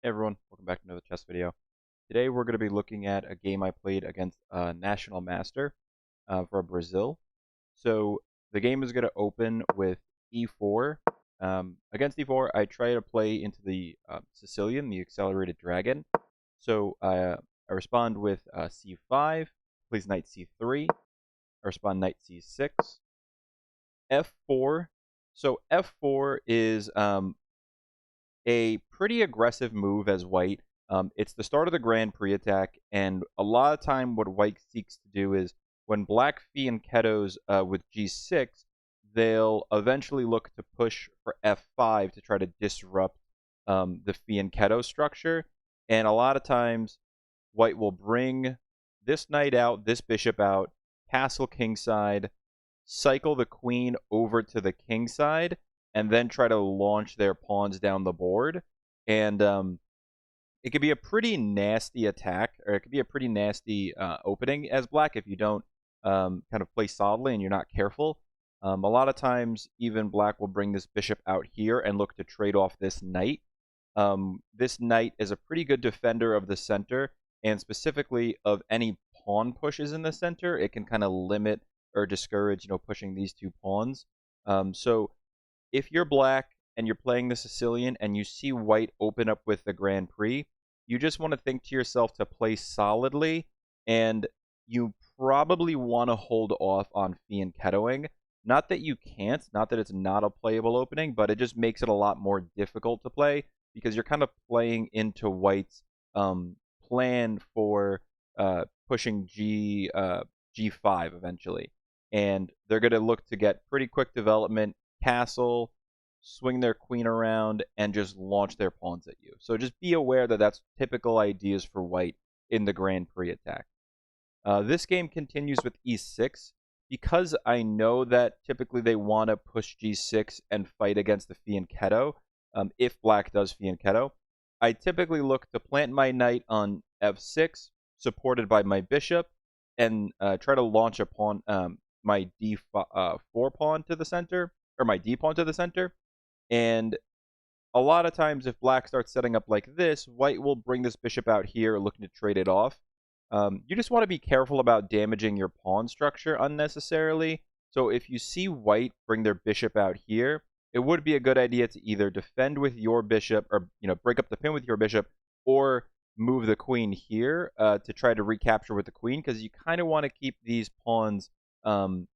Hey everyone, welcome back to another chess video. Today we're going to be looking at a game I played against a national master for Brazil. So the game is going to open with e4. Against e4, I try to play into the Sicilian, the accelerated dragon. So I respond with c5, plays knight c3. I respond knight c6, f4. So f4 is a pretty aggressive move as white. It's the start of the Grand Prix attack, and a lot of time what white seeks to do is when black fianchettos with g6, they'll eventually look to push for f5 to try to disrupt the fianchetto structure. And a lot of times, white will bring this knight out, this bishop out, castle kingside, cycle the queen over to the king side, and then try to launch their pawns down the board. And it could be a pretty nasty attack, or it could be a pretty nasty opening as black if you don't kind of play solidly and you're not careful. A lot of times, even black will bring this bishop out here and look to trade off this knight. This knight is a pretty good defender of the center, and specifically of any pawn pushes in the center. It can kind of limit or discourage, pushing these two pawns. So if you're black and you're playing the Sicilian and you see white open up with the Grand Prix, you just want to think to yourself to play solidly, and you probably want to hold off on fianchettoing. Not that you can't, not that it's not a playable opening, but it just makes it a lot more difficult to play because you're kind of playing into white's plan for pushing G5 eventually. And they're going to look to get pretty quick development, castle, swing their queen around, and just launch their pawns at you. So just be aware that that's typical ideas for white in the Grand Prix attack. This game continues with e6. Because I know that typically they want to push g6 and fight against the fianchetto, if black does fianchetto, I typically look to plant my knight on f6, supported by my bishop, and try to launch a pawn, my d4 pawn to the center, or my d pawn to the center. And a lot of times, if black starts setting up like this, white will bring this bishop out here, looking to trade it off. You just want to be careful about damaging your pawn structure unnecessarily. So if you see white bring their bishop out here, it would be a good idea to either defend with your bishop, or break up the pin with your bishop, or move the queen here to try to recapture with the queen, because you kind of want to keep these pawns from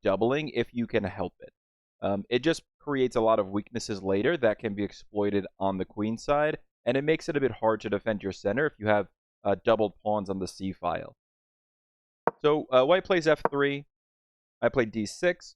doubling if you can help it. It just creates a lot of weaknesses later that can be exploited on the queen side, and it makes it a bit hard to defend your center if you have doubled pawns on the c file. So white plays f3. I play d6.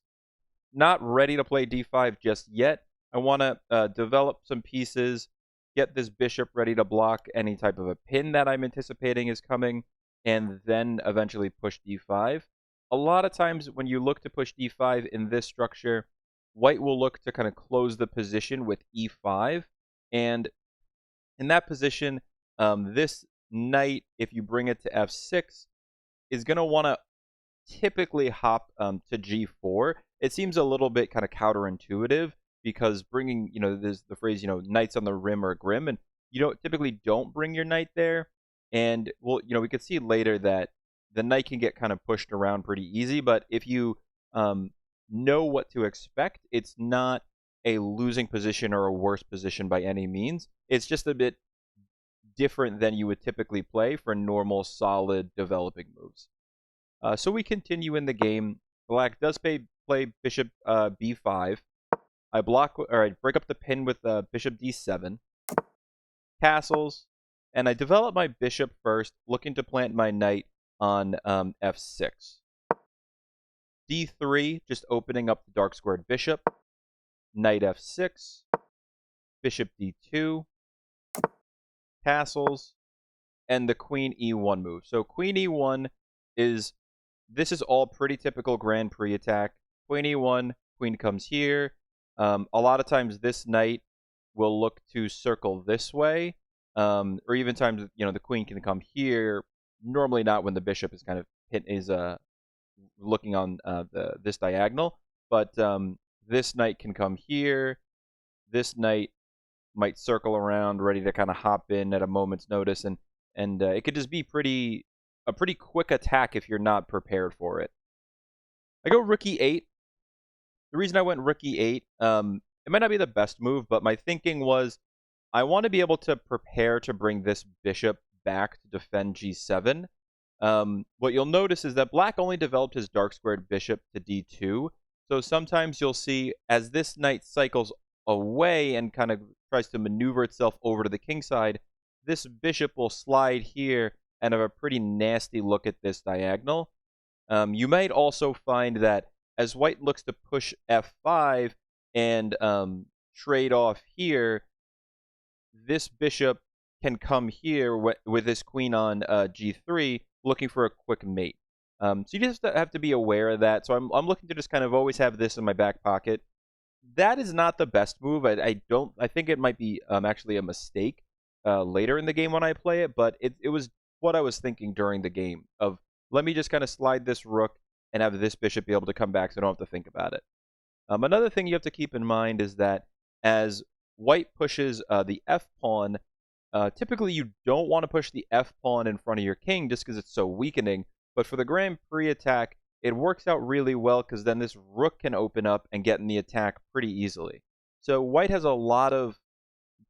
Not ready to play d5 just yet. I want to develop some pieces, get this bishop ready to block any type of a pin that I'm anticipating is coming, and then eventually push d5. A lot of times when you look to push d5 in this structure, white will look to kind of close the position with e5. And in that position, this knight, if you bring it to f6, is going to want to typically hop to g4. It seems a little bit kind of counterintuitive because bringing, there's the phrase, knights on the rim are grim, and you typically don't bring your knight there. And well, we could see later that the knight can get kind of pushed around pretty easy, but if you know what to expect, it's not a losing position or a worse position by any means. It's just a bit different than you would typically play for normal, solid, developing moves. So we continue in the game. Black does play bishop b5. I break up the pin with bishop d7. Castles, and I develop my bishop first, looking to plant my knight on f6. d3, just opening up the dark squared bishop. Knight f6. Bishop d2. Castles, and the queen e1 move. So queen e1 this is all pretty typical Grand Prix attack. Queen e1, queen comes here. A lot of times this knight will look to circle this way, or even times the queen can come here. Normally not when the bishop is kind of looking on this diagonal, but this knight can come here. This knight might circle around, ready to kind of hop in at a moment's notice, and it could just be a pretty quick attack if you're not prepared for it. I go rook e8. The reason I went rook e8, it might not be the best move, but my thinking was I want to be able to prepare to bring this bishop back to defend g7. What you'll notice is that black only developed his dark squared bishop to d2. So sometimes you'll see as this knight cycles away and kind of tries to maneuver itself over to the king side, this bishop will slide here and have a pretty nasty look at this diagonal. You might also find that as white looks to push f5 and trade off here, this bishop can come here with this queen on g3, looking for a quick mate. So you just have to be aware of that. So I'm looking to just kind of always have this in my back pocket. That is not the best move. I think it might be actually a mistake later in the game when I play it, but it was what I was thinking during the game of let me just kind of slide this rook and have this bishop be able to come back so I don't have to think about it. Another thing you have to keep in mind is that as white pushes the f-pawn, typically you don't want to push the f-pawn in front of your king just because it's so weakening. But for the Grand Prix attack, it works out really well because then this rook can open up and get in the attack pretty easily. So white has a lot of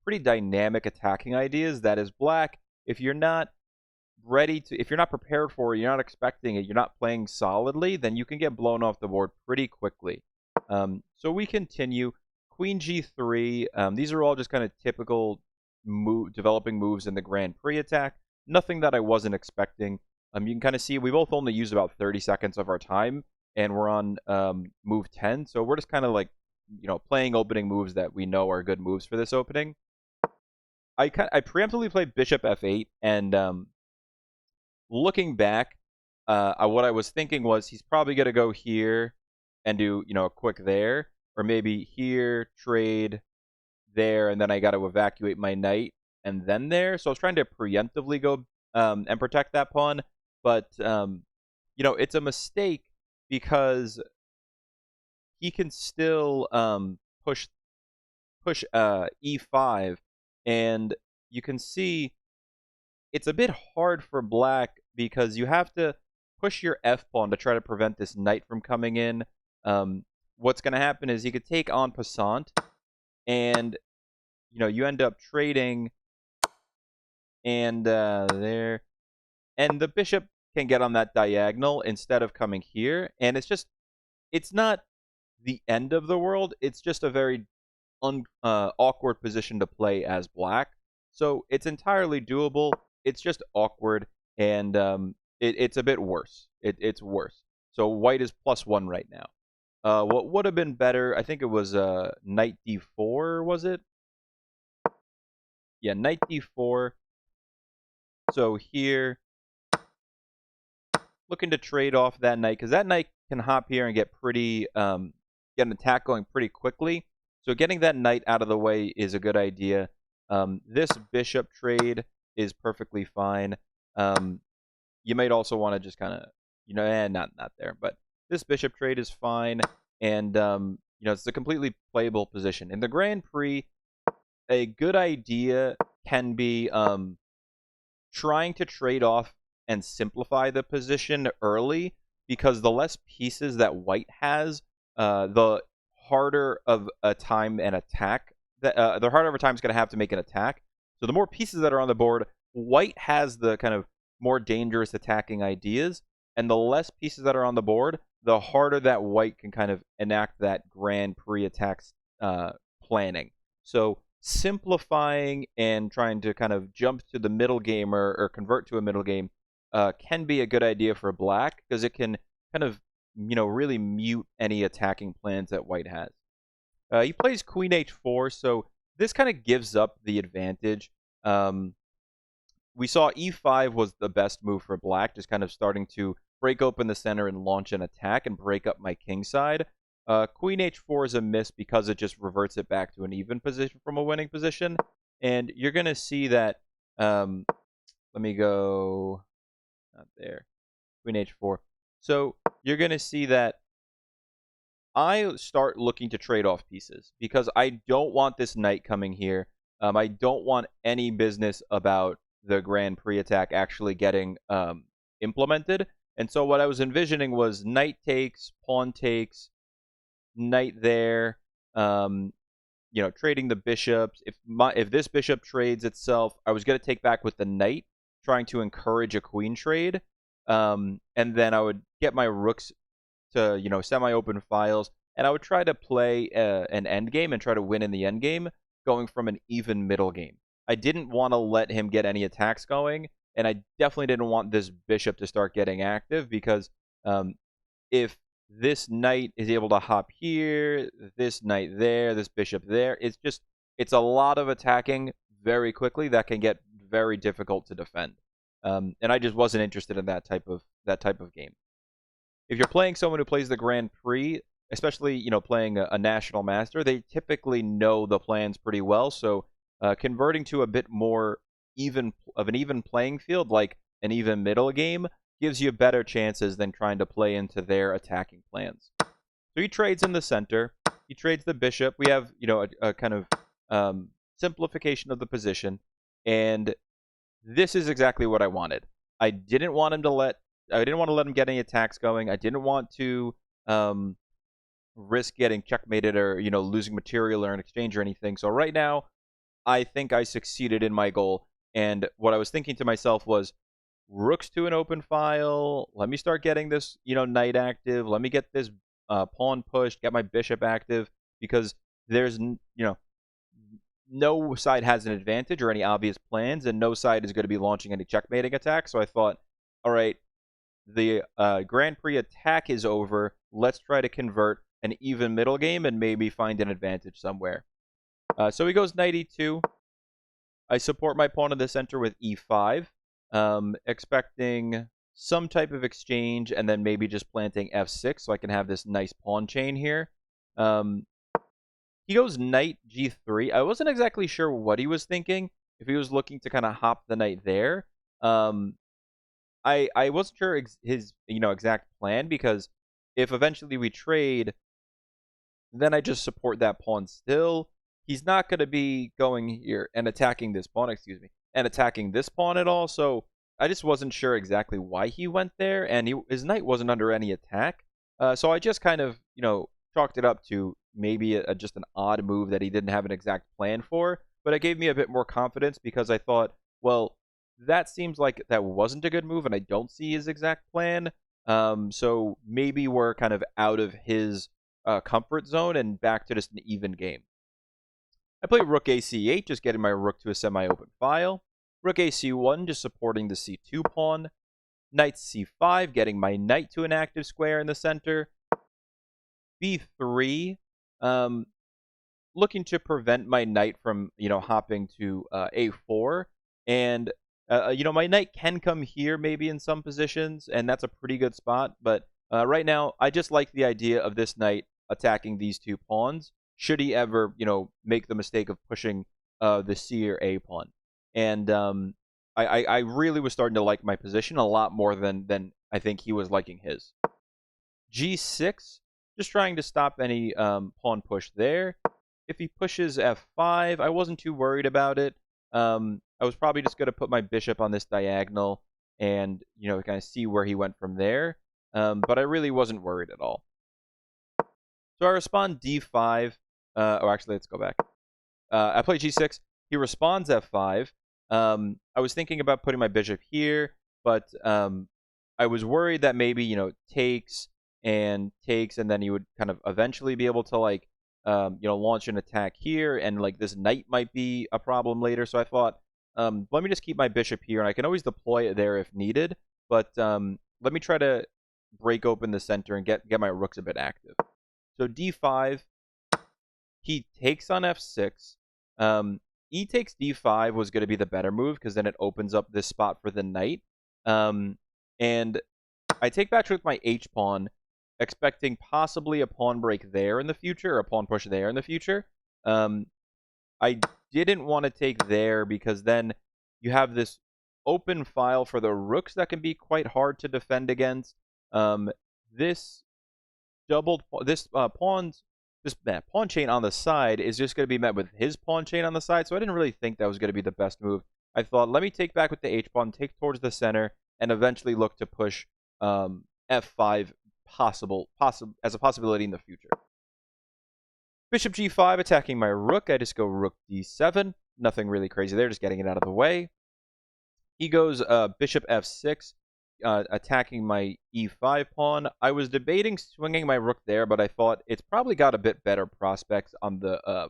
pretty dynamic attacking ideas that is black. If you're not if you're not prepared for it, you're not expecting it, you're not playing solidly, then you can get blown off the board pretty quickly. So we continue. Queen g3. These are all just kind of typical developing moves in the Grand Prix attack. Nothing that I wasn't expecting. You can kind of see we both only used about 30 seconds of our time, and we're on move 10. So we're just kind of like, playing opening moves that we know are good moves for this opening. I preemptively played bishop f8, and looking back, what I was thinking was he's probably going to go here and do, a quick there, or maybe here, trade, there, and then I got to evacuate my knight, and then there. So I was trying to preemptively go and protect that pawn, but, it's a mistake because he can still push e5, and you can see it's a bit hard for black because you have to push your f-pawn to try to prevent this knight from coming in. What's going to happen is he could take en passant, and you end up trading, and there, and the bishop can get on that diagonal instead of coming here, and it's not the end of the world. It's just a very awkward position to play as black. So it's entirely doable. It's just awkward, and it's a bit worse. It's worse. So white is +1 right now. What would have been better, I think it was knight d4, was it? Yeah, knight d4. So here, looking to trade off that knight, because that knight can hop here and get an attack going pretty quickly. So getting that knight out of the way is a good idea. This bishop trade is perfectly fine. You might also want to just kind of, not there, but this bishop trade is fine, and it's a completely playable position. In the Grand Prix, a good idea can be trying to trade off and simplify the position early, because the less pieces that white has, the harder of a time an attack the harder of a time is going to have to make an attack. So the more pieces that are on the board, white has the kind of more dangerous attacking ideas, and the less pieces that are on the board, the harder that white can kind of enact that Grand Prix attacks planning. So simplifying and trying to kind of jump to the middle game or convert to a middle game can be a good idea for black, because it can kind of really mute any attacking plans that white has. He plays queen h4, so this kind of gives up the advantage. We saw e5 was the best move for black, just kind of starting to break open the center and launch an attack and break up my king side. Queen h4 is a miss because it just reverts it back to an even position from a winning position. And you're going to see that, let me go, not there, queen h4. So you're going to see that I start looking to trade off pieces because I don't want this knight coming here. I don't want any business about the Grand Prix attack actually getting implemented. And so what I was envisioning was knight takes, pawn takes, knight there, um, trading the bishops. If this bishop trades itself, I was going to take back with the knight, trying to encourage a queen trade, and then I would get my rooks to semi-open files, and I would try to play an endgame and try to win in the endgame, going from an even middle game. I didn't want to let him get any attacks going, and I definitely didn't want this bishop to start getting active because if this knight is able to hop here, this knight there, this bishop there, it's a lot of attacking very quickly that can get very difficult to defend. And I just wasn't interested in that type of game. If you're playing someone who plays the Grand Prix, especially playing a national master, they typically know the plans pretty well. So converting to a bit more even playing field, like an even middle game, gives you better chances than trying to play into their attacking plans. So he trades in the center. He trades the bishop. We have a kind of simplification of the position, and this is exactly what I wanted. I didn't want to let him get any attacks going. I didn't want to risk getting checkmated or losing material or an exchange or anything. So right now, I think I succeeded in my goal. And what I was thinking to myself was, rooks to an open file. Let me start getting this knight active. Let me get this pawn pushed. Get my bishop active, because there's no side has an advantage or any obvious plans, and no side is going to be launching any checkmating attacks. So I thought, all right, the Grand Prix attack is over. Let's try to convert an even middle game and maybe find an advantage somewhere. So he goes knight e2. I support my pawn in the center with e5, expecting some type of exchange and then maybe just planting f6 so I can have this nice pawn chain here. He goes knight g3. I wasn't exactly sure what he was thinking, if he was looking to kind of hop the knight there. I wasn't sure his exact plan, because if eventually we trade, then I just support that pawn still. He's not going to be going here and attacking this pawn, and attacking this pawn at all. So I just wasn't sure exactly why he went there, and his knight wasn't under any attack. So I just kind of chalked it up to maybe just an odd move that he didn't have an exact plan for. But it gave me a bit more confidence, because I thought, well, that seems like that wasn't a good move, and I don't see his exact plan. So maybe we're kind of out of his comfort zone and back to just an even game. I play rook ac8, just getting my rook to a semi-open file. Rook ac1, just supporting the c2 pawn. Knight c5, getting my knight to an active square in the center. b3, looking to prevent my knight from hopping to a4. And my knight can come here maybe in some positions, and that's a pretty good spot. But right now, I just like the idea of this knight attacking these two pawns, should he ever make the mistake of pushing the c or a pawn. And I really was starting to like my position a lot more than I think he was liking his. g6, just trying to stop any pawn push there. If he pushes f5, I wasn't too worried about it. I was probably just going to put my bishop on this diagonal and kind of see where he went from there. But I really wasn't worried at all. So I respond d5. Actually, let's go back. I play g6. He responds f5. I was thinking about putting my bishop here, but I was worried that maybe takes, and then he would kind of eventually be able to launch an attack here, and this knight might be a problem later. So I thought, let me just keep my bishop here, and I can always deploy it there if needed. But let me try to break open the center and get my rooks a bit active. So d5. He takes on f6. E takes d5 was going to be the better move, because then it opens up this spot for the knight. And I take back with my h-pawn, expecting possibly a pawn break there in the future, or a pawn push there in the future. I didn't want to take there, because then you have this open file for the rooks that can be quite hard to defend against. This pawn's this pawn chain on the side is just going to be met with his pawn chain on the side, so I didn't really think that was going to be the best move. I thought, let me take back with the h-pawn, take towards the center, and eventually look to push f5 as a possibility in the future. Bishop g5 attacking my rook. I just go rook d7. Nothing really crazy there, just getting it out of the way. He goes bishop f6, attacking my e5 pawn. I was debating swinging my rook there, but I thought it's probably got a bit better prospects on the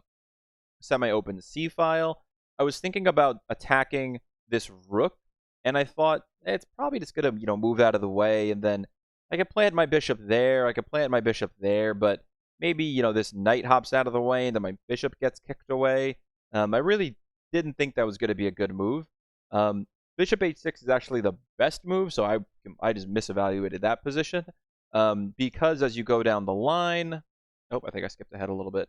semi-open c file. I was thinking about attacking this rook, and I thought it's probably just going to, move out of the way, and then I could plant my bishop there, I could plant my bishop there, but maybe, this knight hops out of the way, and then my bishop gets kicked away. I really didn't think that was going to be a good move. Bishop h6 is actually the best move, so I just misevaluated that position. Because as you go down the line... Oh, I think I skipped ahead a little bit.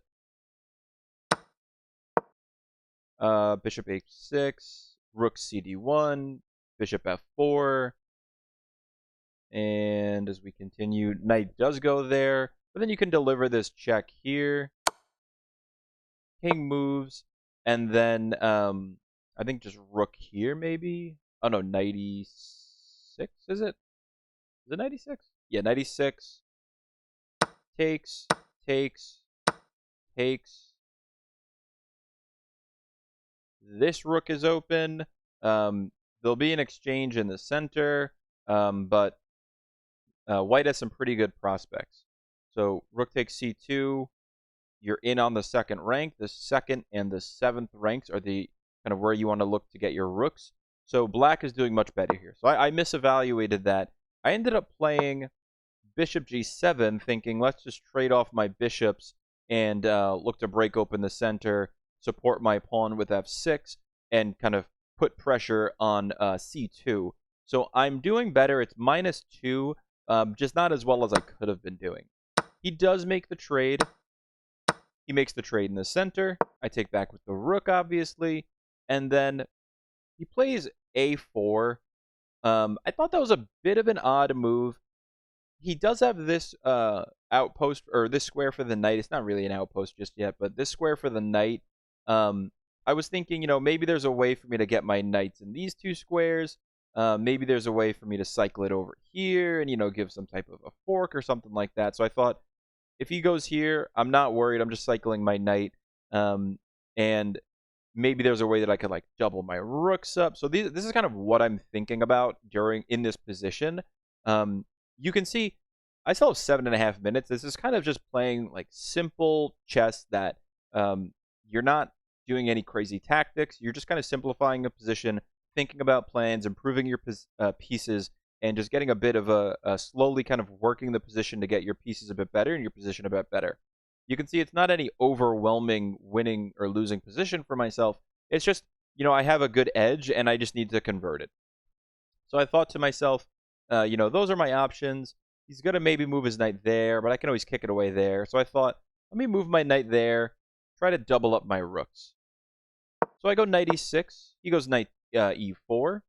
Bishop h6, rook cd1, bishop f4. And as we continue, knight does go there. But then you can deliver this check here. King moves. And then I think just rook here, maybe. Oh, no, knight e6, is it? Is it knight e6? Yeah, knight e6. Takes, takes, takes. This rook is open. There'll be an exchange in the center, but white has some pretty good prospects. So rook takes c2. You're in on the second rank. The second and the seventh ranks are the kind of where you want to look to get your rooks. So black is doing much better here. So I misevaluated that. I ended up playing bishop g7, thinking let's just trade off my bishops and look to break open the center, support my pawn with f6, and kind of put pressure on c2. So I'm doing better. It's -2, just not as well as I could have been doing. He does make the trade. He makes the trade in the center. I take back with the rook, obviously. And then he plays a4. I thought that was a bit of an odd move. He does have this outpost, or this square for the knight. It's not really an outpost just yet, but this square for the knight. I was thinking, maybe there's a way for me to get my knights in these two squares. Maybe there's a way for me to cycle it over here and, give some type of a fork or something like that. So I thought, if he goes here, I'm not worried. I'm just cycling my knight. And maybe there's a way that I could, double my rooks up. So this is kind of what I'm thinking about in this position. You can see I still have 7.5 minutes. This is kind of just playing, simple chess that you're not doing any crazy tactics. You're just kind of simplifying a position, thinking about plans, improving your pieces, and just getting a bit of a slowly kind of working the position to get your pieces a bit better and your position a bit better. You can see it's not any overwhelming winning or losing position for myself. It's just, I have a good edge and I just need to convert it. So I thought to myself, those are my options. He's going to maybe move his knight there, but I can always kick it away there. So I thought, let me move my knight there, try to double up my rooks. So I go knight e6. He goes knight e4.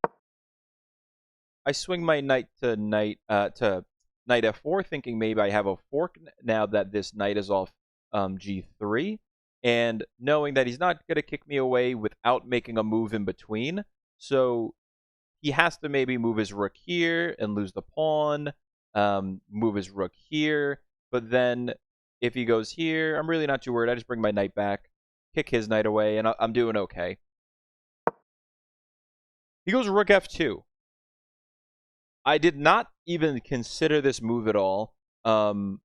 I swing my knight to knight f4, thinking maybe I have a fork now that this knight is off g3, and knowing that he's not going to kick me away without making a move in between. So he has to maybe move his rook here and lose the pawn, move his rook here. But then if he goes here, I'm really not too worried. I just bring my knight back, kick his knight away, and I'm doing okay. He goes rook f2. I did not even consider this move at all. And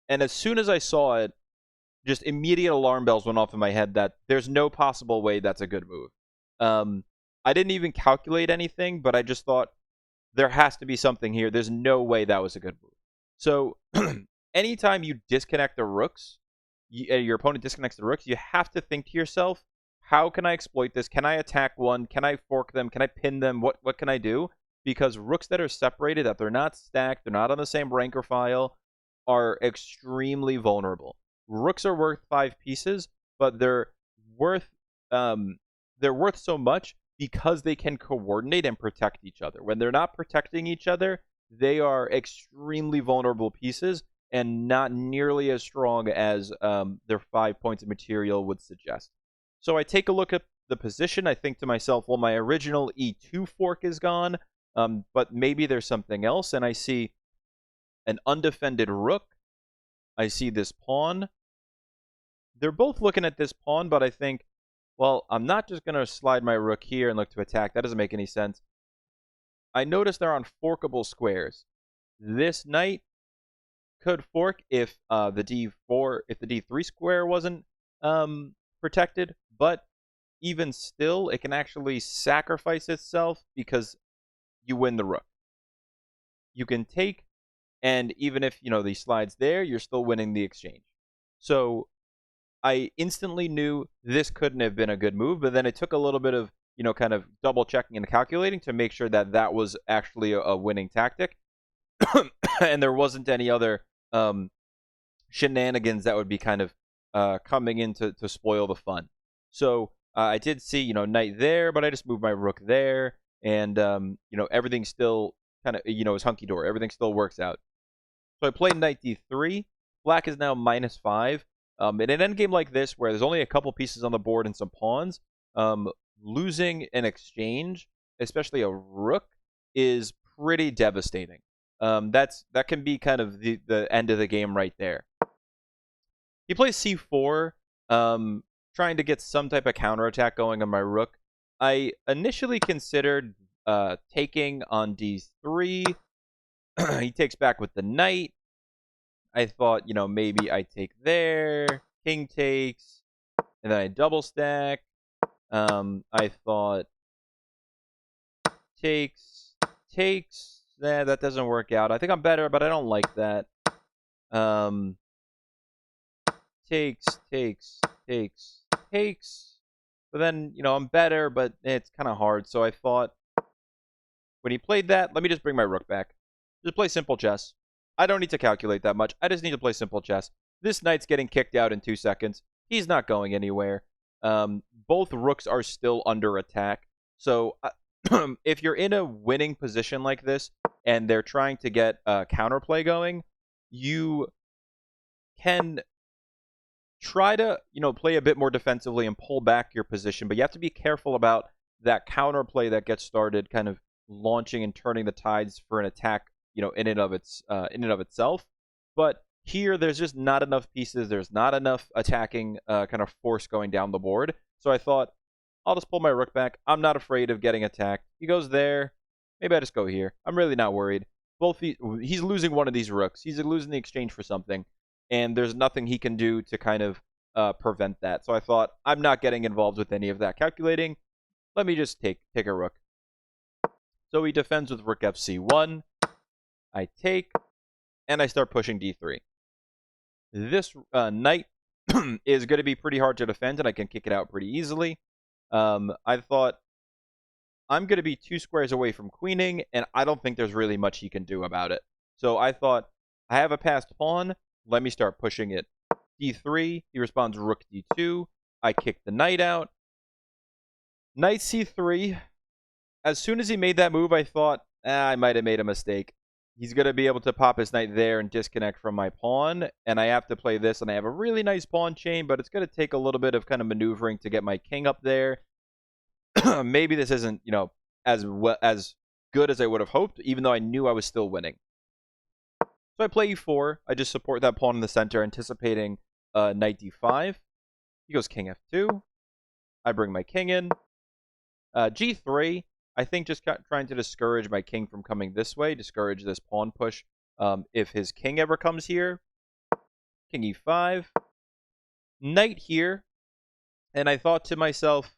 as soon as I saw it, just immediate alarm bells went off in my head that there's no possible way that's a good move. I didn't even calculate anything, but I just thought there has to be something here. There's no way that was a good move. So anytime you disconnect the rooks, your opponent disconnects the rooks, you have to think to yourself, how can I exploit this? Can I attack one? Can I fork them? Can I pin them? What can I do? Because rooks that are separated, that they're not stacked, they're not on the same rank or file, are extremely vulnerable. Rooks are worth 5 pieces, but they're worth so much because they can coordinate and protect each other. When they're not protecting each other, they are extremely vulnerable pieces, and not nearly as strong as their 5 points of material would suggest. So I take a look at the position. I think to myself, well, my original E2 fork is gone, but maybe there's something else. And I see an undefended rook. I see this pawn. They're both looking at this pawn, but I think, well, I'm not just going to slide my rook here and look to attack. That doesn't make any sense. I notice they're on forkable squares. This knight could fork if the D3 square wasn't protected, but even still, it can actually sacrifice itself because you win the rook. You can take, and even if, the slide's there, you're still winning the exchange. So I instantly knew this couldn't have been a good move, but then it took a little bit of, kind of double checking and calculating to make sure that that was actually a winning tactic. And there wasn't any other shenanigans that would be kind of coming in to spoil the fun. So I did see, knight there, but I just moved my rook there, and everything still kind of, is hunky-dory. Everything still works out. So I played knight d3. Black is now -5. In an endgame like this, where there's only a couple pieces on the board and some pawns, losing an exchange, especially a rook, is pretty devastating. That can be kind of the end of the game right there. He plays c4, trying to get some type of counterattack going on my rook. I initially considered taking on d3. He takes back with the knight. I thought, maybe I take there. King takes. And then I double stack. I thought takes. That doesn't work out. I think I'm better, but I don't like that. Takes. But then, I'm better, but it's kind of hard. So I thought, when he played that, let me just bring my rook back. Just play simple chess. I don't need to calculate that much. I just need to play simple chess. This knight's getting kicked out in 2 seconds. He's not going anywhere. Both rooks are still under attack. So if you're in a winning position like this, and they're trying to get counterplay going, you can try to, play a bit more defensively and pull back your position, but you have to be careful about that counterplay that gets started, kind of launching and turning the tides for an attack, in and of itself. But here, there's just not enough pieces. There's not enough attacking kind of force going down the board. So I thought, I'll just pull my rook back. I'm not afraid of getting attacked. He goes there. Maybe I just go here. I'm really not worried. He's losing one of these rooks. He's losing the exchange for something, and there's nothing he can do to kind of prevent that. So I thought, I'm not getting involved with any of that calculating. Let me just take a rook. So he defends with rook fc1. I take, and I start pushing d3. This knight is going to be pretty hard to defend, and I can kick it out pretty easily. I thought, I'm going to be 2 squares away from queening, and I don't think there's really much he can do about it. So I thought, I have a passed pawn. Let me start pushing it. d3. He responds rook d2. I kick the knight out. Knight c3. As soon as he made that move, I thought, I might have made a mistake. He's going to be able to pop his knight there and disconnect from my pawn, and I have to play this, and I have a really nice pawn chain, but it's going to take a little bit of kind of maneuvering to get my king up there. Maybe this isn't, as good as I would have hoped, even though I knew I was still winning. So I play e4. I just support that pawn in the center, anticipating knight d5. He goes king f2. I bring my king in. G3. I think just trying to discourage my king from coming this way, discourage this pawn push. If his king ever comes here, king e5, knight here, and I thought to myself,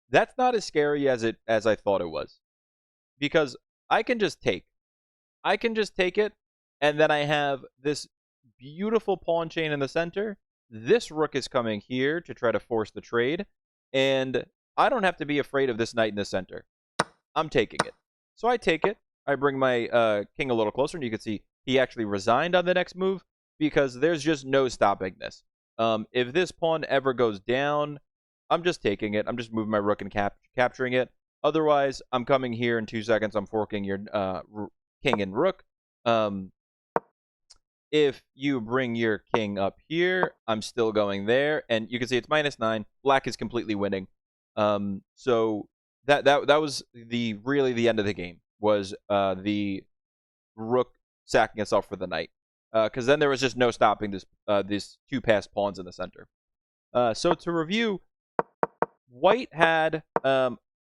that's not as scary as I thought it was, because I can just take. I can just take it, and then I have this beautiful pawn chain in the center. This rook is coming here to try to force the trade, and I don't have to be afraid of this knight in the center. I'm taking it. So I take it. I bring my king a little closer, and you can see he actually resigned on the next move because there's just no stopping this. If this pawn ever goes down, I'm just taking it. I'm just moving my rook and capturing it. Otherwise, I'm coming here in 2 seconds. I'm forking your king and rook. if you bring your king up here, I'm still going there, and you can see it's -9. Black is completely winning. So that was really the end of the game, was the rook sacking itself for the knight, because then there was just no stopping these two passed pawns in the center. So to review, White had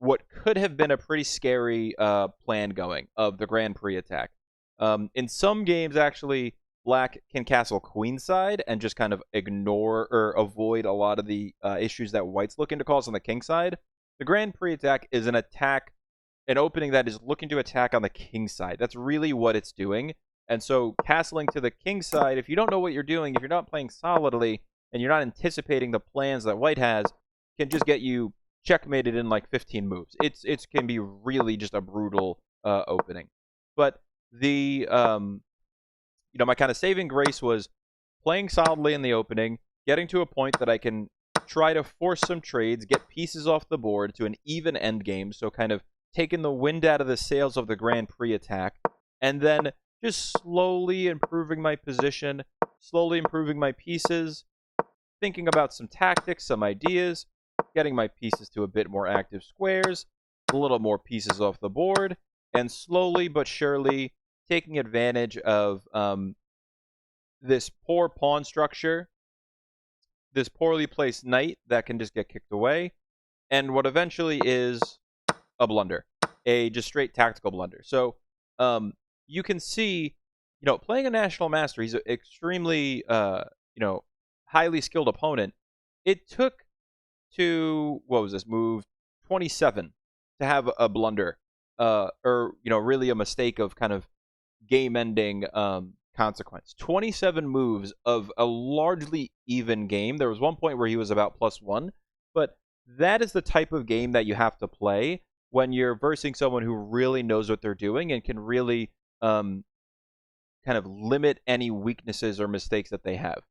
what could have been a pretty scary plan going of the Grand Prix attack. In some games, actually, Black can castle queenside and just kind of ignore or avoid a lot of the issues that White's looking to cause on the king side. The Grand Prix attack is an opening that is looking to attack on the king side. That's really what it's doing. And so castling to the king side, if you don't know what you're doing, if you're not playing solidly, and you're not anticipating the plans that White has, can just get you checkmated in like 15 moves. It can be really just a brutal opening. But the my kind of saving grace was playing solidly in the opening, getting to a point that I can try to force some trades, get pieces off the board to an even end game, so kind of taking the wind out of the sails of the Grand Prix attack, and then just slowly improving my position, slowly improving my pieces, thinking about some tactics, some ideas, getting my pieces to a bit more active squares, a little more pieces off the board, and slowly but surely taking advantage of this poor pawn structure, this poorly placed knight that can just get kicked away, and what eventually is a blunder, a just straight tactical blunder. So you can see, playing a national master, he's an extremely, highly skilled opponent. It took to, what was this, move 27 to have a blunder, or really a mistake of kind of game-ending consequence. 27 moves of a largely even game. There was one point where he was about +1, but that is the type of game that you have to play when you're versing someone who really knows what they're doing and can really kind of limit any weaknesses or mistakes that they have.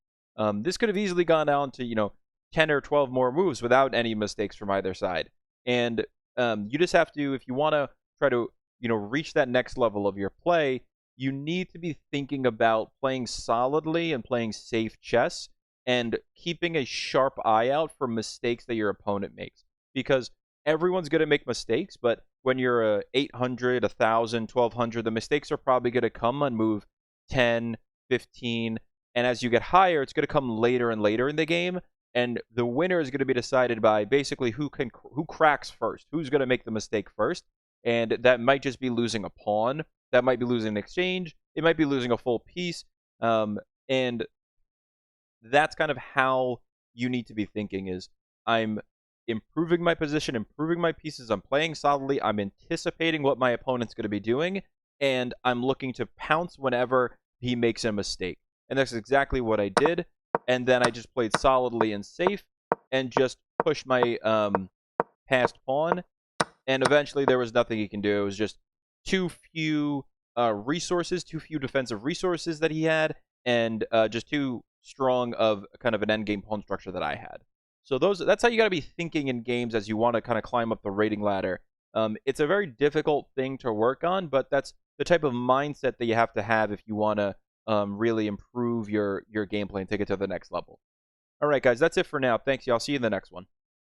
This could have easily gone down to 10 or 12 more moves without any mistakes from either side. And you just have to, if you want to try to reach that next level of your play, you need to be thinking about playing solidly and playing safe chess and keeping a sharp eye out for mistakes that your opponent makes. Because everyone's going to make mistakes, but when you're 800, 1,000, 1,200, the mistakes are probably going to come on move 10, 15, and as you get higher, it's going to come later and later in the game, and the winner is going to be decided by basically who cracks first, who's going to make the mistake first, and that might just be losing a pawn, that might be losing an exchange, it might be losing a full piece, and that's kind of how you need to be thinking is, I'm improving my position, improving my pieces, I'm playing solidly, I'm anticipating what my opponent's going to be doing, and I'm looking to pounce whenever he makes a mistake. And that's exactly what I did, and then I just played solidly and safe, and just pushed my passed pawn, and eventually there was nothing he can do. It was just too few resources, too few defensive resources that he had, and just too strong of kind of an endgame pawn structure that I had. So that's how you got to be thinking in games as you want to kind of climb up the rating ladder. It's a very difficult thing to work on, but that's the type of mindset that you have to have if you want to really improve your gameplay and take it to the next level. All right, guys, that's it for now. Thanks, y'all. See you in the next one.